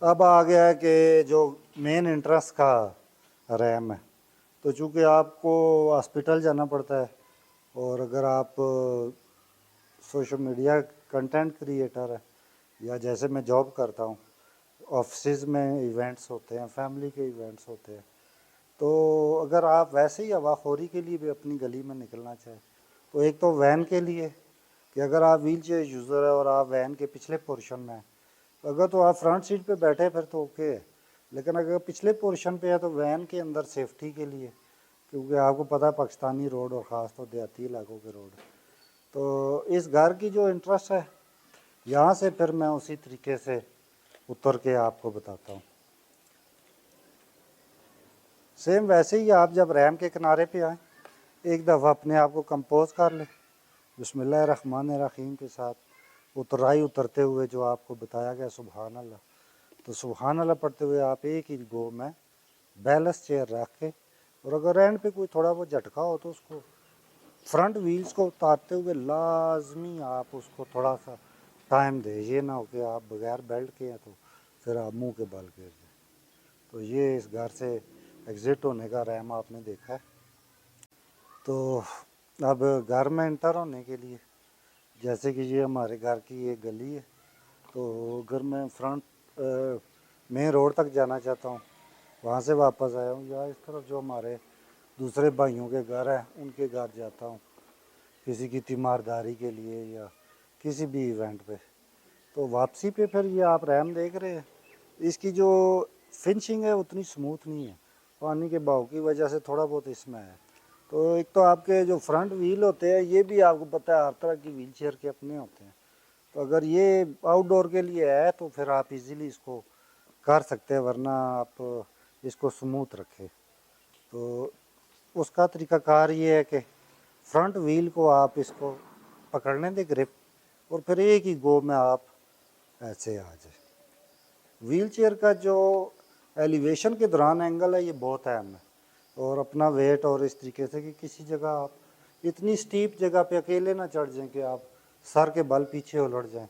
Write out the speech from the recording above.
अब आ गया है कि जो मेन इंटरेस्ट का रैम है, तो चूँकि आपको हॉस्पिटल जाना पड़ता है और अगर आप सोशल मीडिया कंटेंट क्रिएटर है या जैसे मैं जॉब करता हूँ, ऑफिस में इवेंट्स होते हैं, फैमिली के इवेंट्स होते हैं, तो अगर आप वैसे ही हवाखोरी के लिए भी अपनी गली में निकलना चाहें तो एक तो वैन के लिए कि अगर आप व्हील चेयर यूज़र है और आप वैन के पिछले पोर्शन में हैं, तो अगर तो आप फ्रंट सीट पे बैठे फिर तो ओके है, लेकिन अगर पिछले पोर्शन पे है तो वैन के अंदर सेफ्टी के लिए, क्योंकि आपको पता है पाकिस्तानी रोड और ख़ास तो देहाती इलाकों के रोड, तो इस घर की जो इंटरेस्ट है यहाँ से फिर मैं उसी तरीके से उतर के आपको बताता हूँ। सेम वैसे ही आप जब रैम के किनारे पे आएँ, एक दफ़ा अपने आप को कंपोज कर लें बिस्मिल्लाहिर्रहमानिर्रहीम के साथ, उतराई उतरते हुए जो आपको बताया गया सुबहान अल्लाह, तो सुबहान अल्लाह पढ़ते हुए आप एक ही गो में बैलेंस चेयर रख के, और अगर एंड पे कोई थोड़ा बहुत झटका हो तो उसको फ्रंट व्हील्स को उतारते हुए लाजमी आप उसको थोड़ा सा टाइम दे, ये ना हो कि आप बगैर बेल्ट के हैं तो फिर आप मुंह के बल गिर जाए। तो ये इस घर से एग्ज़िट होने का रैम आपने देखा है। तो अब घर में एंटर होने के लिए, जैसे कि ये हमारे घर की एक गली है, तो अगर मैं फ्रंट मेन रोड तक जाना चाहता हूँ, वहाँ से वापस आया हूँ, या इस तरफ जो हमारे दूसरे भाइयों के घर हैं उनके घर जाता हूँ किसी की तीमारदारी के लिए या किसी भी इवेंट पे, तो वापसी पे फिर ये आप रैम देख रहे हैं, इसकी जो फिनिशिंग है उतनी स्मूथ नहीं है, पानी के बहाव की वजह से थोड़ा बहुत इसमें है। तो एक तो आपके जो फ्रंट व्हील होते हैं ये भी आपको पता है हर तरह की व्हील चेयर के अपने होते हैं, तो अगर ये आउटडोर के लिए है तो फिर आप इजीली इसको कर सकते हैं, वरना आप इसको स्मूथ रखें। तो उसका तरीक़ाकार ये है कि फ्रंट व्हील को आप इसको पकड़ने दें ग्रिप, और फिर एक ही गो में आप ऐसे आ जाए। व्हील चेयर का जो एलिवेशन के दौरान एंगल है ये बहुत अहम है, और अपना वेट और इस तरीके से कि किसी जगह आप इतनी स्टीप जगह पे अकेले ना चढ़ जाएं कि आप सर के बल पीछे उलट जाएं।